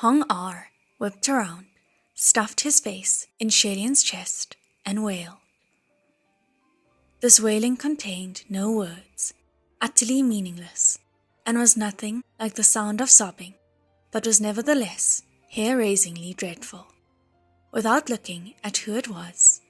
Hong R whipped around, stuffed his face in Shalian's chest, and wailed. This wailing contained no words, utterly meaningless, and was nothing like the sound of sobbing, but was nevertheless hair-raisingly dreadful. Without looking at who it was,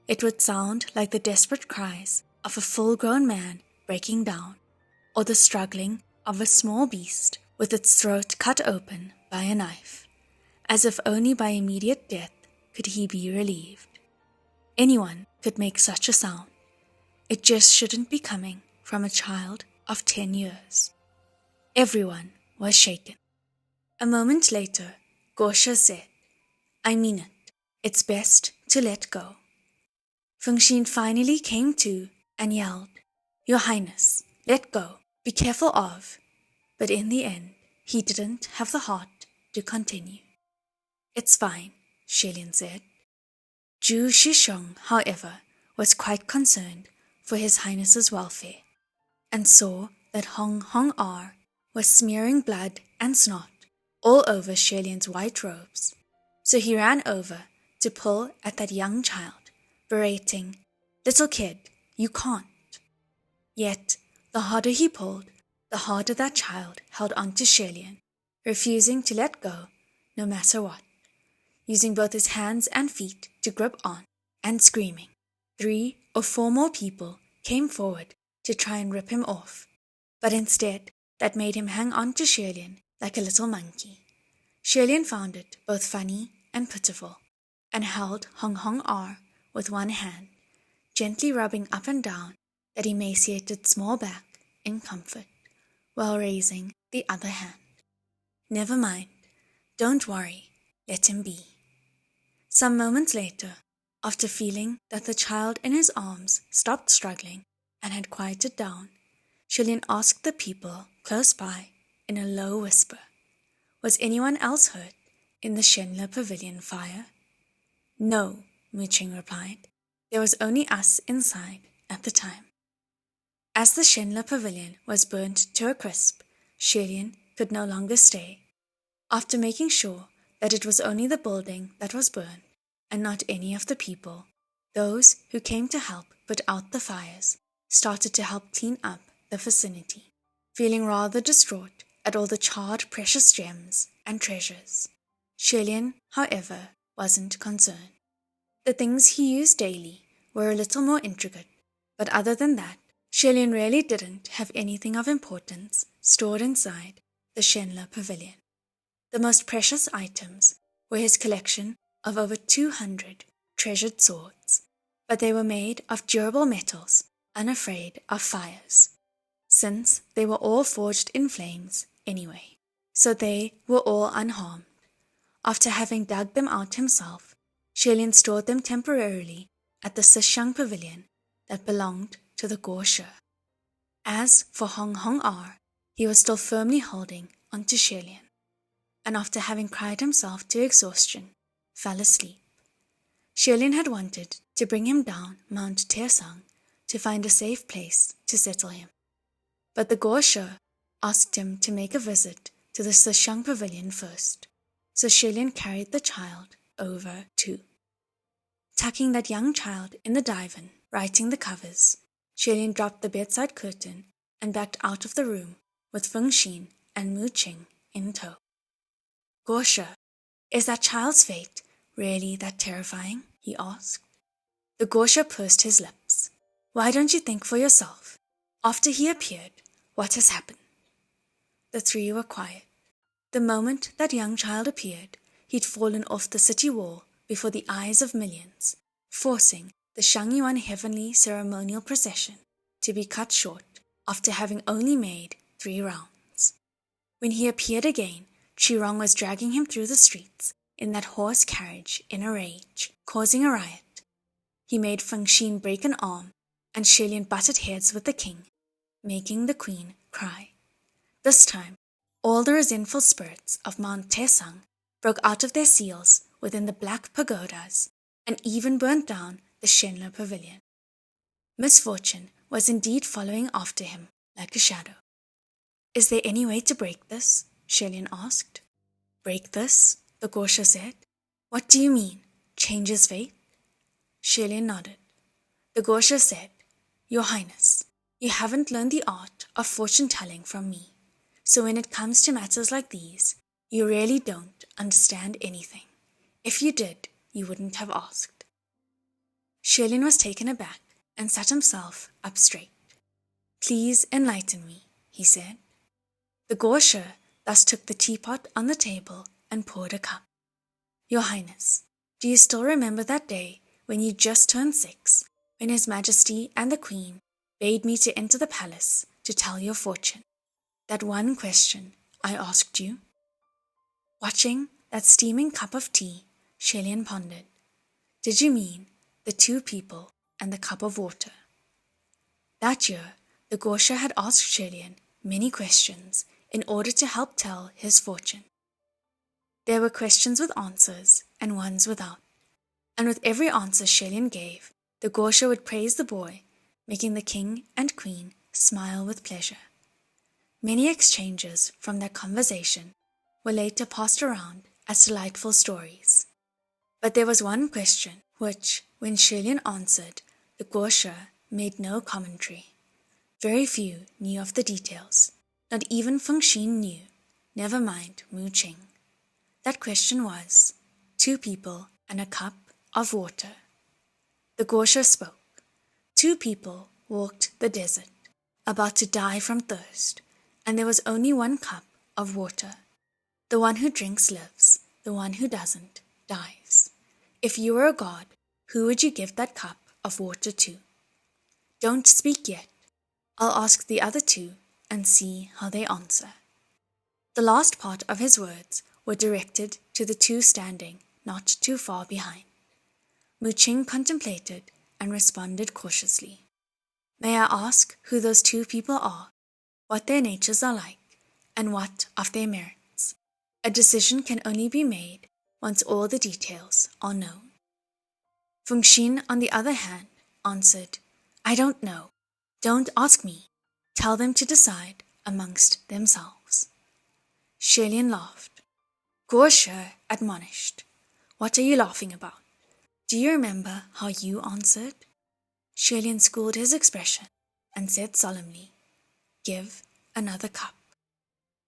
it would sound like the desperate cries of a full-grown man breaking down, or the struggling of a small beast with its throat cut open by a knife, as if only by immediate death could he be relieved. Anyone could make such a sound. It just shouldn't be coming from a child of 10 years. Everyone was shaken. A moment later, Guo said, "I mean it. It's best to let go." Fengxin finally came to and yelled, "Your Highness, let go. Be careful of." But in the end, he didn't have the heart to continue. "It's fine," Shilian said. Zhu Shishong, however, was quite concerned for His Highness's welfare, and saw that Hong R was smearing blood and snot all over Shilian's white robes, so he ran over to pull at that young child, berating, "Little kid, you can't." Yet, the harder he pulled, the harder that child held on to Shilian, refusing to let go no matter what, using both his hands and feet to grip on, and screaming. 3 or 4 more people came forward to try and rip him off, but instead that made him hang on to Shilian like a little monkey. Shilian found it both funny and pitiful, and held Hong R with one hand, gently rubbing up and down that emaciated small back in comfort, while raising the other hand. "Never mind. Don't worry. Let him be." Some moments later, after feeling that the child in his arms stopped struggling and had quieted down, Shilian asked the people close by in a low whisper, "Was anyone else hurt in the Shenle Pavilion fire?" "No," Muqing replied. "There was only us inside at the time." As the Shenle Pavilion was burnt to a crisp, Shilian could no longer stay. After making sure that it was only the building that was burned, and not any of the people, those who came to help put out the fires started to help clean up the vicinity, feeling rather distraught at all the charred precious gems and treasures. Shilian, however, wasn't concerned. The things he used daily were a little more intricate, but other than that, Shilian really didn't have anything of importance stored inside the Shenle Pavilion. The most precious items were his collection of over 200 treasured swords, but they were made of durable metals, unafraid of fires, since they were all forged in flames anyway, so they were all unharmed. After having dug them out himself, Shilian stored them temporarily at the Sishang Pavilion that belonged to the Guo. As for Hong R, he was still firmly holding onto Shilian, and after having cried himself to exhaustion, fell asleep. Shilian had wanted to bring him down Mount Tian to find a safe place to settle him, but the Guo asked him to make a visit to the Sishang Pavilion first, so Shilian carried the child over too. Tucking that young child in the divan, writing the covers, Shilian dropped the bedside curtain and backed out of the room with Fengxin and Muqing in tow. "Guo, is that child's fate really that terrifying?" he asked. The Guo pursed his lips. "Why don't you think for yourself? After he appeared, what has happened?" The 3 were quiet. The moment that young child appeared, he'd fallen off the city wall before the eyes of millions, forcing the Shangyuan heavenly ceremonial procession to be cut short after having only made 3 rounds. When he appeared again, Qirong was dragging him through the streets in that horse carriage in a rage, causing a riot. He made Fengxin break an arm, and Shilian butted heads with the king, making the queen cry. This time, all the resentful spirits of Mount Tesang broke out of their seals within the black pagodas and even burnt down the Shenle Pavilion. Misfortune was indeed following after him like a shadow. Is there any way to break this? Shelian asked. Break this? The Gosha said. What do you mean? Change his fate? Shelian nodded. The Gosha said, Your Highness, you haven't learned the art of fortune-telling from me, so when it comes to matters like these, you really don't understand anything. If you did, you wouldn't have asked. Shelian was taken aback and sat himself up straight. Please enlighten me, he said. The Gosha thus took the teapot on the table and poured a cup. Your Highness, do you still remember that day when you just turned 6, when His Majesty and the Queen bade me to enter the palace to tell your fortune? That one question I asked you? Watching that steaming cup of tea, Shelian pondered. Did you mean the 2 people and the cup of water? That year, the Gosha had asked Shelian many questions in order to help tell his fortune. There were questions with answers and ones without, and with every answer Shelian gave, the Gosha would praise the boy, making the king and queen smile with pleasure. Many exchanges from that conversation were later passed around as delightful stories. But there was one question which, when Shelian answered, the Gosha made no commentary. Very few knew of the details. Not even Feng Xin knew, never mind Mu Qing. That question was, 2 people and a cup of water. The Gosha spoke. 2 people walked the desert, about to die from thirst, and there was only 1 cup of water. The one who drinks lives, the one who doesn't dies. If you were a god, who would you give that cup of water to? Don't speak yet. I'll ask the other 2 and see how they answer. The last part of his words were directed to the 2 standing not too far behind. Mu Qing contemplated and responded cautiously. May I ask who those 2 people are, what their natures are like, and what of their merits? A decision can only be made once all the details are known. Feng Xin, on the other hand, answered, I don't know. Don't ask me. Tell them to decide amongst themselves. Shelian laughed. Gosha admonished. What are you laughing about? Do you remember how you answered? Shelian schooled his expression and said solemnly, Give another cup.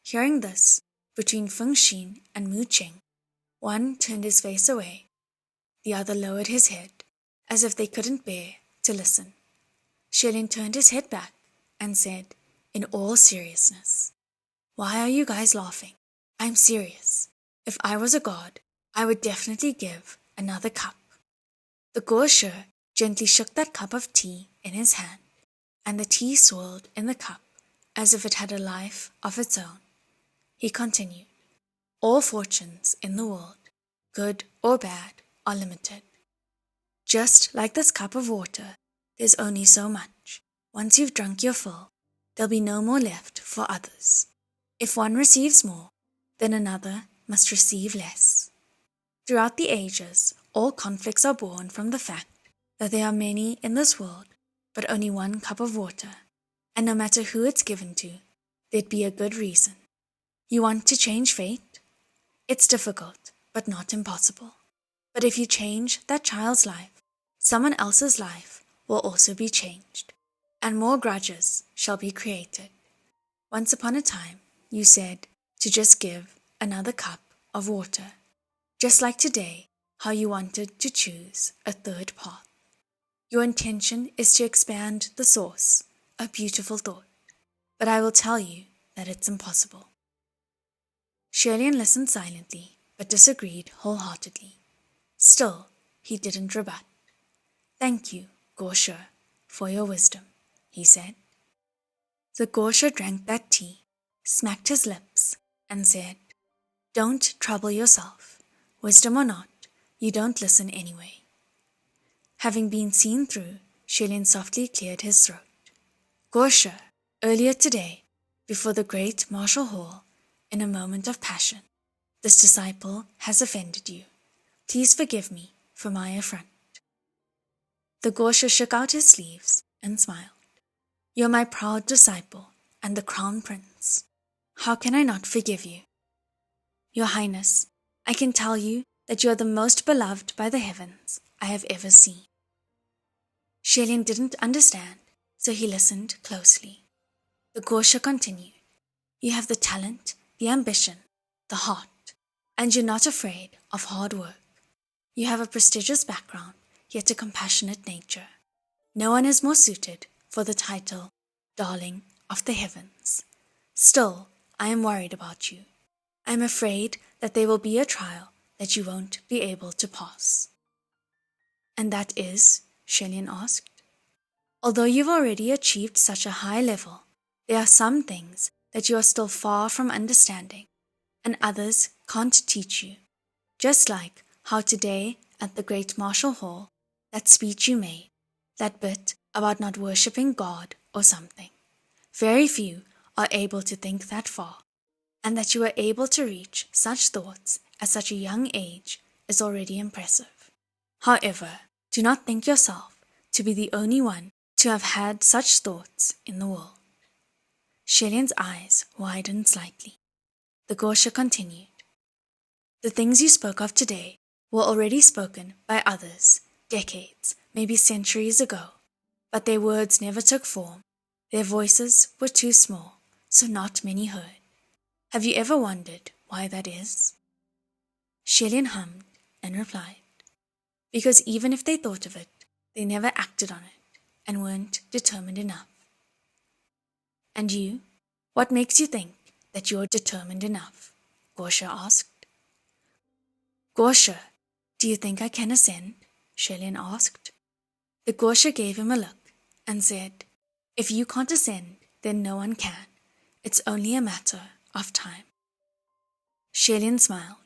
Hearing this, between Feng Xin and Mu Qing, one turned his face away, the other lowered his head, as if they couldn't bear to listen. Shelian turned his head back and said, in all seriousness, Why are you guys laughing? I'm serious. If I was a god, I would definitely give another cup. The Gosha gently shook that cup of tea in his hand, and the tea swirled in the cup as if it had a life of its own. He continued, All fortunes in the world, good or bad, are limited. Just like this cup of water, there's only so much. Once you've drunk your fill, there'll be no more left for others. If one receives more, then another must receive less. Throughout the ages, all conflicts are born from the fact that there are many in this world, but only 1 cup of water, and no matter who it's given to, there'd be a good reason. You want to change fate? It's difficult, but not impossible. But if you change that child's life, someone else's life will also be changed, and more grudges shall be created. Once upon a time, you said to just give another cup of water, just like today, how you wanted to choose a 3rd path. Your intention is to expand the source, a beautiful thought, but I will tell you that it's impossible. Shelian listened silently, but disagreed wholeheartedly. Still, he didn't rebut. Thank you, Gosha, for your wisdom, he said. The Gosha drank that tea, smacked his lips, and said, Don't trouble yourself. Wisdom or not, you don't listen anyway. Having been seen through, Shelian softly cleared his throat. Gosha, earlier today, before the great martial hall, in a moment of passion, this disciple has offended you. Please forgive me for my affront. The Gosha shook out his sleeves and smiled. "You're my proud disciple and the crown prince. How can I not forgive you? Your Highness, I can tell you that you are the most beloved by the heavens I have ever seen." Shelian didn't understand, so he listened closely. The Gosha continued, "You have the talent, the ambition, the heart, and you're not afraid of hard work. You have a prestigious background, yet a compassionate nature. No one is more suited for the title, Darling of the Heavens. Still, I am worried about you. I am afraid that there will be a trial that you won't be able to pass." "And that is?" Shelian asked. "Although you've already achieved such a high level, there are some things that you are still far from understanding, and others can't teach you. Just like how today at the Great Martial Hall, that speech you made, that bit about not worshipping God or something. Very few are able to think that far, and that you were able to reach such thoughts at such a young age is already impressive. However, do not think yourself to be the only one to have had such thoughts in the world." Shelian's eyes widened slightly. The Gosha continued, "The things you spoke of today were already spoken by others, decades, maybe centuries ago, but their words never took form. Their voices were too small, so not many heard. Have you ever wondered why that is?" Shelian hummed and replied, "Because even if they thought of it, they never acted on it and weren't determined enough." "And you? What makes you think that you're determined enough?" Gosha asked. "Gosha, do you think I can ascend?" Shelian asked. The Gosha gave him a look and said, "If you can't ascend, then no one can. It's only a matter of time." Shelian smiled.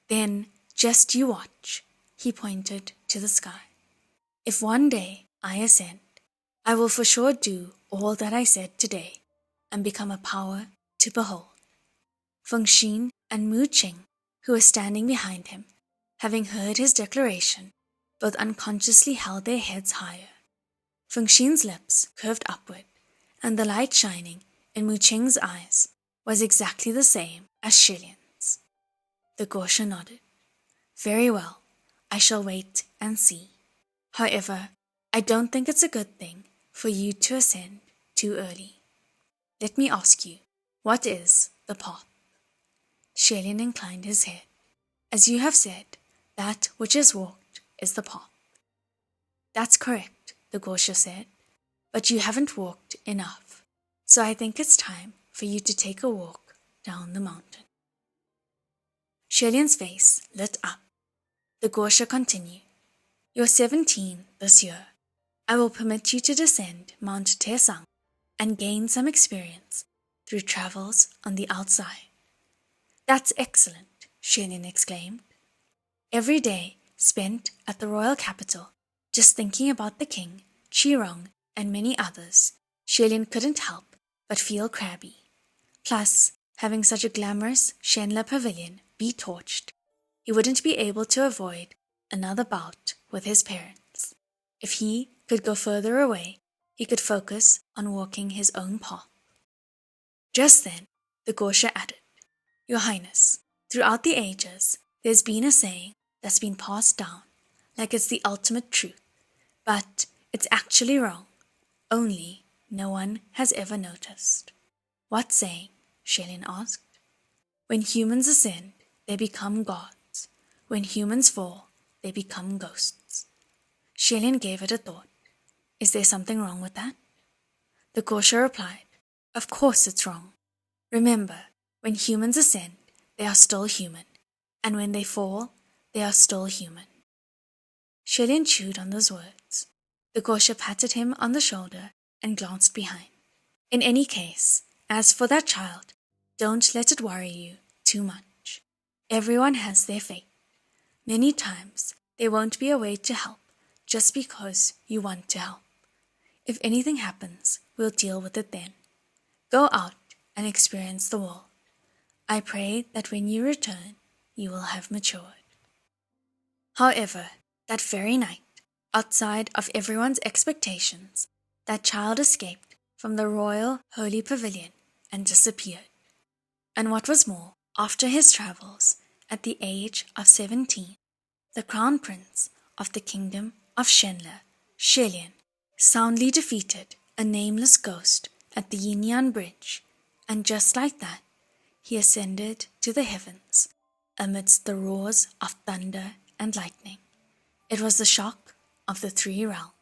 "Then just you watch." He pointed to the sky. "If one day I ascend, I will for sure do all that I said today and become a power to behold." Feng Xin and Mu Qing, who were standing behind him, having heard his declaration, both unconsciously held their heads higher. Feng Xin's lips curved upward, and the light shining in Mu Qing's eyes was exactly the same as Shilian's. The Gosha nodded. "Very well, I shall wait and see. However, I don't think it's a good thing for you to ascend too early. Let me ask you, what is the path?" Shelian inclined his head. "As you have said, that which is walked is the path." "That's correct," the Gosha said, "but you haven't walked enough, so I think it's time for you to take a walk down the mountain." Shelian's face lit up. The Gosha continued, "You're 17 this year. I will permit you to descend Mount Tesang and gain some experience through travels on the outside." "That's excellent," Shelian exclaimed. Every day spent at the royal capital, just thinking about the king, Qirong, and many others, Shelian couldn't help but feel crabby. Plus, having such a glamorous Shenla pavilion be torched, he wouldn't be able to avoid another bout with his parents. If he could go further away, he could focus on walking his own path. Just then, the Gosha added, "Your Highness, throughout the ages, there's been a saying that's been passed down, like it's the ultimate truth, but it's actually wrong. Only no one has ever noticed." "What saying?" Shelian asked. "When humans ascend, they become gods. When humans fall, they become ghosts." Shelian gave it a thought. "Is there something wrong with that?" The Gosha replied, "Of course it's wrong. Remember, when humans ascend, they are still human, and when they fall, they are still human." Shelian chewed on those words. The Gosha patted him on the shoulder and glanced behind. "In any case, as for that child, don't let it worry you too much. Everyone has their fate. Many times, there won't be a way to help just because you want to help. If anything happens, we'll deal with it then. Go out and experience the world. I pray that when you return, you will have matured." However, that very night, outside of everyone's expectations, that child escaped from the royal holy pavilion and disappeared. And what was more, after his travels, at the age of 17, the crown prince of the kingdom of Shenle, Shilian, soundly defeated a nameless ghost at the Yinyan Bridge, and just like that, he ascended to the heavens amidst the roars of thunder and lightning. It was the shock of the three realms.